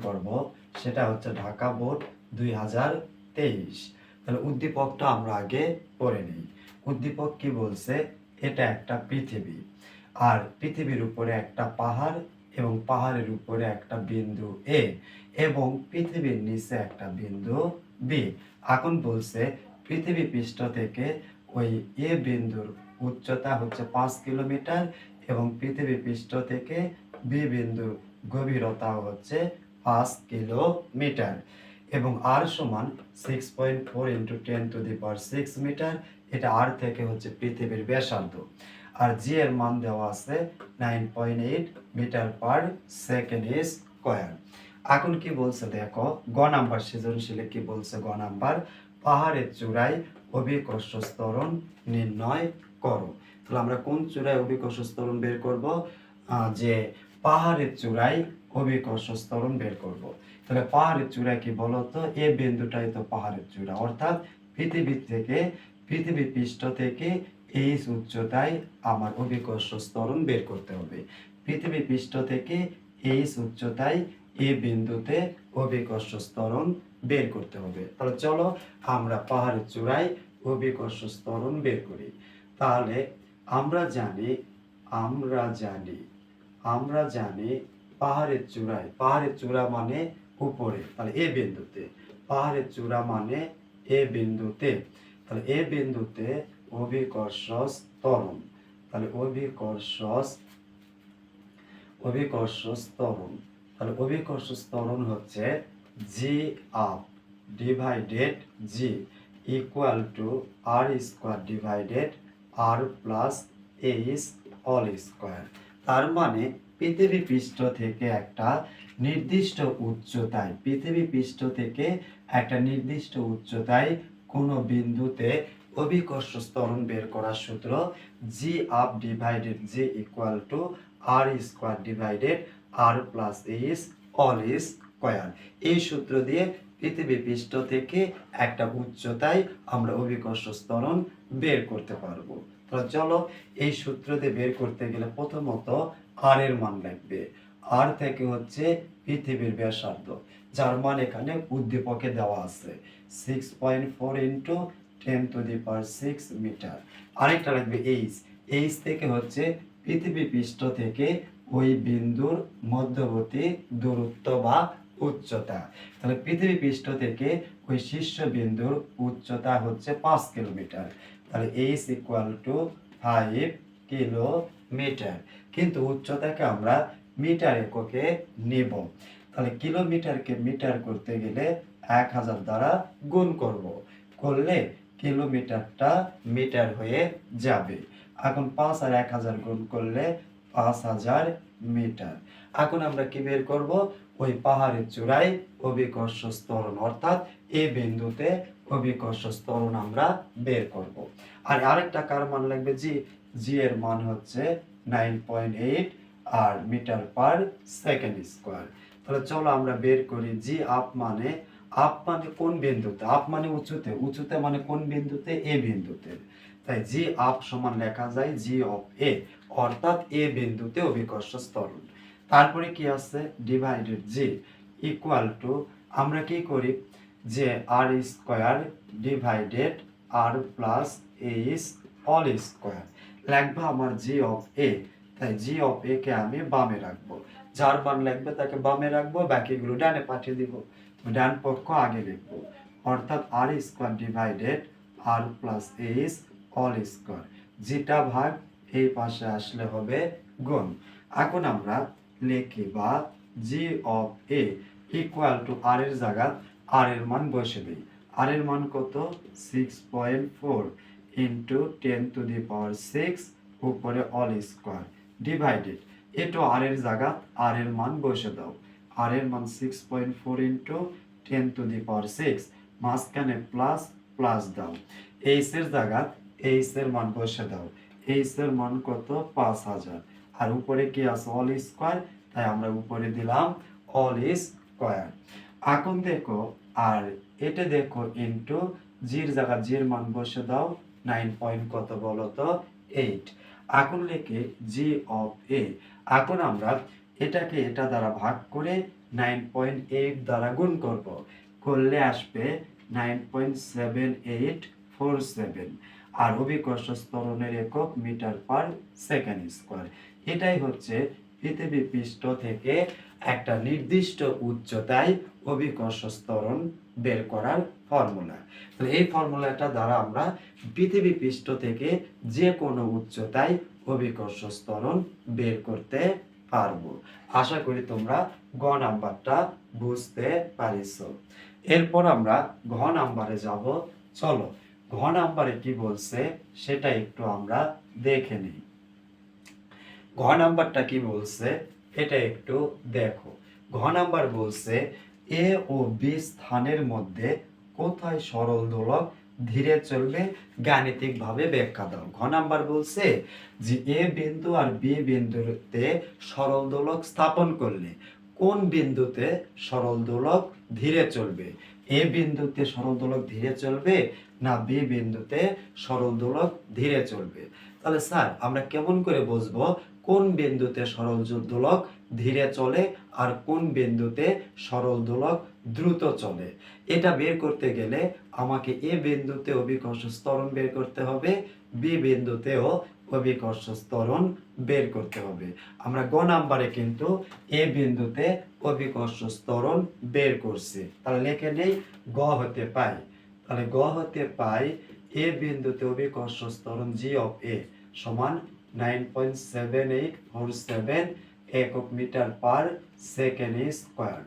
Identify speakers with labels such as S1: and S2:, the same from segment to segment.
S1: করব সেটা হচ্ছে ঢাকা বোর্ড 2023। তাহলে উদ্দীপকটা আমরা আগে পড়ে নিই। উদ্দীপক কি বলছে? এটা একটা পৃথিবী, আর পৃথিবীর উপরে একটা পাহাড় এবং পাহাড়ের উপরে একটা বিন্দু এ এবং পৃথিবীর নিচে একটা বিন্দু বি। এখন বলছে পৃথিবী পৃষ্ঠ থেকে ওই এ বিন্দুর উচ্চতা হচ্ছে 5 কিলোমিটার এবং পৃথিবী পৃষ্ঠ থেকে বি বিন্দুর গভীরতা হচ্ছে 5 কিলোমিটার এবং আর সমান 6.4 × 10⁶ মিটার। এটা আর থেকে হচ্ছে পৃথিবীর ব্যাসার্ধ। আর জি এর মান দেওয়া আছে 9.8 মিটার পার সেকেন্ড স্কয়ার। এখন কি বলছে দেখো, গ নাম্বার সৃজনশীলে কি বলছে? গ নাম্বার, পাহাড়ের চূড়ায় অভিকর্ষ ত্বরণ নির্ণয় করো। তাহলে আমরা কোন চূড়ায় অভিকর্ষ ত্বরণ বের করব? যে পাহাড়ের চূড়ায় অভিকর্ষ ত্বরণ বের করব। তাহলে পাহাড়ের চূড়ায় কি বলতো? এ বিন্দুটাই তো পাহাড়ের চূড়া, অর্থাৎ পৃথিবী পৃষ্ঠ থেকে এই উচ্চতায় আমার অভিকর্ষ ত্বরণ বের করতে হবে। পৃথিবী পৃষ্ঠ থেকে এই উচ্চতায় এ বিন্দুতে অভিকর্ষ ত্বরণ বের করতে হবে। তাহলে চলো আমরা পাহাড়ের চূড়ায় অভিকর্ষ ত্বরণ বের করি। তাহলে আমরা জানি পাহাড়ের চূড়া মানে উপরে, তাহলে এ বিন্দুতে, পাহাড়ের চূড়া মানে এ বিন্দুতে, তাহলে এ বিন্দুতে অভিকর্ষ ত্বরণ, তাহলে অভিকর্ষ ত্বরণ হচ্ছে G up divided G equal to R square divided R plus H all square. তার মানে পৃথিবী পৃষ্ঠ থেকে একটা নির্দিষ্ট উচ্চতায় কোনো বিন্দুতে অভিকর্ষ ত্বরণ বের করার সূত্র G up divided G equal to R square divided R plus H all square. এই সূত্র দিয়ে পৃথিবী পৃষ্ঠ থেকে একটা উচ্চতায় আমরা অভিকর্ষ ত্বরণ বের করতে পারবো। তো চলো এই সূত্র দিয়ে বের করতে গেলে প্রথমত আর এর মান লাগবে। আর থেকে হচ্ছে পৃথিবীর ব্যাসার্ধ, যার মান এখানে উদ্দীপকে দেওয়া আছে 6.4 × 10⁶ মিটার। আরেকটা লাগবে এইচ থেকে হচ্ছে পৃথিবী পৃষ্ঠ থেকে ওই বিন্দুর মধ্যবর্তী দূরত্ব বা উচ্চতা। তাহলে পৃথিবী পৃষ্ঠ থেকে ওই শীর্ষ বিন্দুর উচ্চতা হচ্ছে 5 কিলোমিটার। তাহলে এইচ ইকুয়াল টু 5 কিলোমিটার, কিন্তু উচ্চতাকে আমরা মিটার এককে নেব। তাহলে কিলোমিটারকে মিটার করতে গেলে 1000 দ্বারা গুণ করলে কিলোমিটারটা মিটার হয়ে যাবে। এখন 5 আর 1000 গুণ করলে 5000 মিটার। এখন আমরা কি বের করব? ওই পাহাড়ের চূড়ায় অভিকর্ষ ত্বরণ, অর্থাৎ এই বিন্দুতে অভিকর্ষ ত্বরণ আমরা বের করব। আর আরেকটা কার মান লাগবে? জি এর মান হচ্ছে 9.8 আর মিটার পার সেকেন্ড স্কয়ার। তাহলে চলো আমরা বের করি। জি আপ মানে কোন বিন্দুতে? আপ মানে উঁচুতে মানে কোন বিন্দুতে? এ বিন্দুতে। তাই জি আপ সমান লেখা যায় জি অফ এ, অর্থাৎ এ বিন্দুতে অভিকর্ষ ত্বরণ। তারপরে কি আছে? ডিভাইডেড জি ইকুয়াল টু, আমরা কি করি যে আর square divided R plus H all square. লিখবা আমার জি অফ এ, তাই জি অফ এ কে আমি বামে রাখবো, যার মান লাগবে তাকে বামে রাখবো, বাকিগুলো ডানে পাঠিয়ে দিব। ডান পক্ষ আগে লিখবো, অর্থাৎ আর square divided R plus H all square. যেটা ভাগ এই পাশে আসলে হবে গুণ। এখন আমরা লিখি বা জি অফ এ ইকুয়াল টু আর এর জায়গায় আর এর মান বসে দিই। আর এর মান কত? 6.4 × 10⁶ উপরে অল স্কয়ার ডিভাইডেড, এটা আর এর জায়গায় আর এর মান বসে দাও। আর এর মান 6.4 × 10⁶, মাঝখানে প্লাস দাও। এইচ এর জায়গায় এইচ এর মান বসে দাও। এইচ এর মান কত? 5000। আর উপরে কি আছে? অল স্কয়ার, তাই আমরা উপরে দিলাম অল স্কয়ার। এখন দেখো, আর এটা দেখো ইনটু জির জায়গায় জির মান বসে দাও 9 কত বলো তো? 8। এখন লিখে জি অফ এ। এখন আমরা এটাকে এটা দ্বারা ভাগ করে 9.8 দ্বারা গুণ করব, করলে আসবে 9.7847, আর অভিকর্ষ ত্বরণের একক মিটার পার সেকেন্ড স্কয়ার। এটাই হচ্ছে পৃথিবী পৃষ্ঠ থেকে একটা নির্দিষ্ট উচ্চতায় অভিকর্ষ ত্বরণ বের করার ফর্মুলা। তো এই ফর্মুলাটা দ্বারা আমরা পৃথিবী পৃষ্ঠ থেকে যে কোনো উচ্চতায় অভিকর্ষ ত্বরণ বের করতে পারবো। আশা করি তোমরা গ নাম্বারটা বুঝতে পারিছো। এরপর আমরা ঘ নাম্বারে যাব। চলো ঘ নাম্বারে কি বলছে সেটা একটু আমরা দেখে নিই। ঘ নাম্বারটা কি বলছে এটা একটু দেখো। ঘ নাম্বার বলছে এ ও বি স্থানের মধ্যে কোথায় সরল দোলক ধীরে চলবে গাণিতিক ভাবে ব্যাখ্যা দাও। ঘ নাম্বার বলছে যে এ বিন্দু আর বি বিন্দুতে সরল দোলক স্থাপন করলে কোন বিন্দুতে সরল দোলক ধীরে চলবে। এ বিন্দুতে সরল দোলক ধীরে চলবে না বি বিন্দুতে সরল দোলক ধীরে চলবে। তাহলে স্যার আমরা কেমন করে বুঝবো কোন বিন্দুতে সরল দোলক ধীরে চলে আর কোন বিন্দুতে সরল দোলক দ্রুত চলে? এটা বের করতে গেলে আমাকে এ বিন্দুতে অভিকর্ষ ত্বরণ বের করতে হবে, বি বিন্দুতেও অভিকর্ষ ত্বরণ বের করতে হবে। আমরা গ নাম্বারে কিন্তু এ বিন্দুতে অভিকর্ষ ত্বরণ বের করছি, তাহলে লিখে নেই গ হতে পাই। তাহলে গ হতে পাই এ বিন্দুতে অভিকর্ষ ত্বরণ জি অফ এ সমান 9.7847 একক মিটার পার সেকেন্ড স্কয়ার।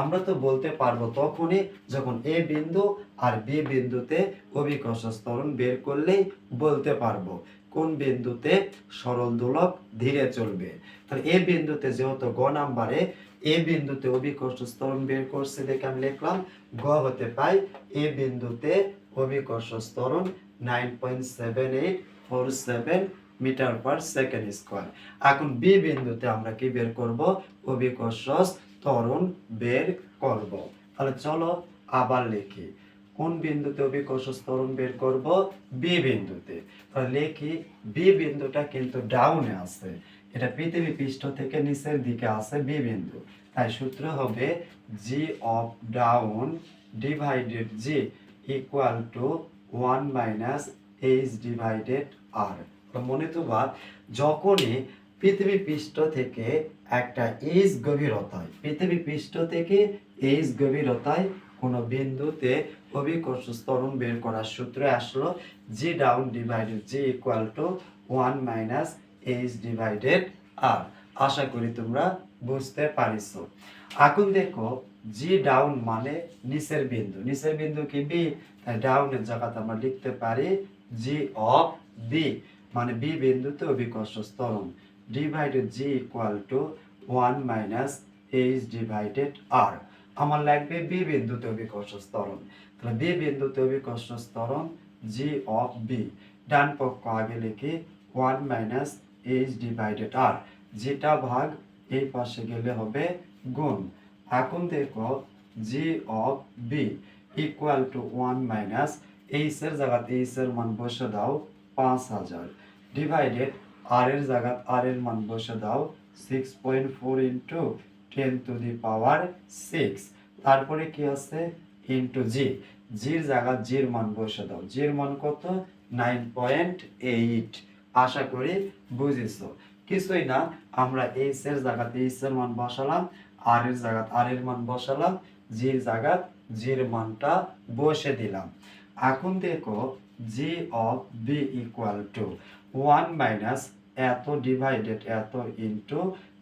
S1: আমরা তো বলতে পারবো তখনই যখন এ বিন্দু আর বি বিন্দুতে অভিকর্ষ ত্বরণ বের করলেই বলতে পারবো কোন বিন্দুতে সরল দোলক ধীরে চলবে। তাহলে এ বিন্দুতে যেহেতু গ নাম্বারে এ বিন্দুতে অভিকর্ষ ত্বরণ বের করছে দেখে আমি লিখলাম গ হতে পাই এ বিন্দুতে অভিকর্ষ ত্বরণ 9.7847 মিটার পার সেকেন্ড স্কয়ার। এখন বি বিন্দুতে আমরা কি বের করব অভিকর্ষ ত্বরণ বের করব। তাহলে চলো আবার লিখি কোন বিন্দুতে অভিকর্ষ ত্বরণ বের করব বি বিন্দুতে। তাহলে লিখি বি বিন্দুটা কিন্তু ডাউনে আছে, এটা পৃথিবী পৃষ্ঠ থেকে নিচের দিকে আছে বি বিন্দু, তাই সূত্র হবে G of down divided G equal to 1 minus H divided R. মনে তোবা যখনই পৃথিবী পৃষ্ঠ থেকে একটা এইচ গভীরতায় পৃথিবী পৃষ্ঠ থেকে এইচ গভীরতায় কোনো বিন্দুতে অভিকর্ষ ত্বরণ বের করার সূত্রে আসলো G down divided G equal to 1 minus H divided R. আশা করি তোমরা বুঝতে পারিছো। এখন দেখো জি ডাউন মানে নিচের বিন্দু, নিচের বিন্দু কি বি, তাই ডাউনের জায়গাতে আমরা লিখতে পারি জি অফ বি মানে বি বিন্দুতে অভিকর্ষ ত্বরণ divided G equal to 1 minus H divided R. আমার লাগবে বি বিন্দুতে অভিকর্ষ ত্বরণ, তাহলে বি বিন্দুতে অভিকর্ষ ত্বরণ জি অফ বি ডান পক্ষ আগে লিখি 1 মাইনাস এইচ ডিভাইডেড আর, যেটা ভাগ এই পাশে গেলে হবে গুণ। এখন দেখো G of B equal to 1 minus H এর জায়গাতে এইচ এর মান বসে দাও 5000 ডিভাইডেড আর এর জায়গা আর এর মান বসে দাও 6.4 ইন্টু 10 টু দি পাওয়ার 6, তারপরে কি আছে ইন্টু জি, জির জায়গা জির মান বসে দাও, জির মান কত 9.8। আশা করি বুঝেছো। কিছুই না, আমরা এইচ এর জায়গাতে এইচ এর মান বসালাম, আর এর জায়গা আর এর মান বসালাম, জির জায়গা জির মানটা বসে দিলাম। এখন দেখো G of B equal to 1 minus এত ডিভাইডেড এত ইন্টু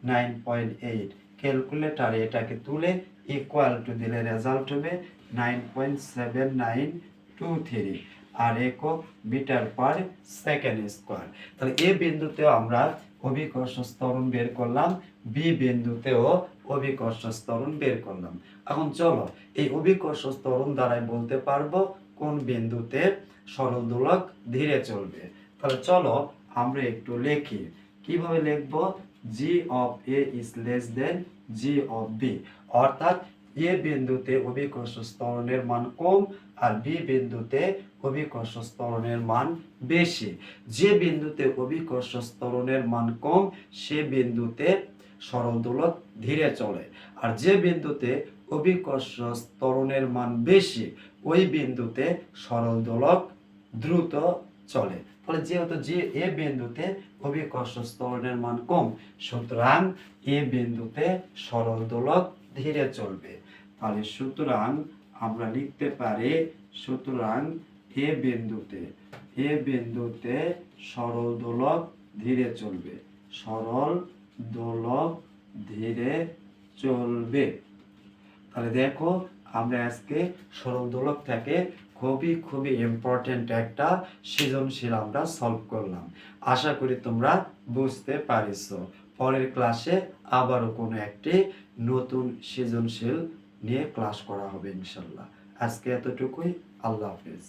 S1: 9.8, ক্যালকুলেটারে এটাকে তুলে ইকুয়াল টু দিলে রেজাল্ট হবে 9.7923 আর একক মিটার পার সেকেন্ড স্কয়ার। তাহলে এ বিন্দুতে আমরা অভিকর্ষ ত্বরণ বের করলাম, বি বিন্দুতেও অভিকর্ষ ত্বরণ বের করলাম। এখন চলো এই অভিকর্ষ ত্বরণ দ্বারাই বলতে পারবো কোন বিন্দুতে সরল দোলক ধীরে চলবে। তাহলে চলো আমরা একটু লিখি, কিভাবে লিখবো G of A is less than G of B, অর্থাৎ এ বিন্দুতে অভিকর্ষ ত্বরণের মান কম আর বি বিন্দুতে অভিকর্ষ ত্বরণের মান বেশি। যে বিন্দুতে অভিকর্ষ ত্বরণের মান কম সে বিন্দুতে সরল দোলক ধীরে চলে। আর যে বিন্দুতে অভিকর্ষ ত্বরণের মান বেশি ওই বিন্দুতে সরল দোলক দ্রুত চলে। তাহলে যেহেতু যে এ বিন্দুতে অভিকর্ষ ত্বরণের মান কম, সুতরাং এ বিন্দুতে সরল দোলক ধীরে চলবে। তাহলে সুতরাং আমরা লিখতে পারি, সুতরাং এ বিন্দুতে সরল দোলক ধীরে চলবে, সরল দোলক ধীরে চলবে। তাহলে দেখো আমরা আজকে সরল দোলক থেকে খুবই ইম্পর্টেন্ট একটা সৃজনশীল আমরা সলভ করলাম। আশা করি তোমরা বুঝতে পারিছো। পরের ক্লাসে আবারও কোনো একটি নতুন সৃজনশীল নিয়ে ক্লাস করা হবে ইনশাল্লাহ। আজকে এতটুকুই। আল্লাহ হাফেজ।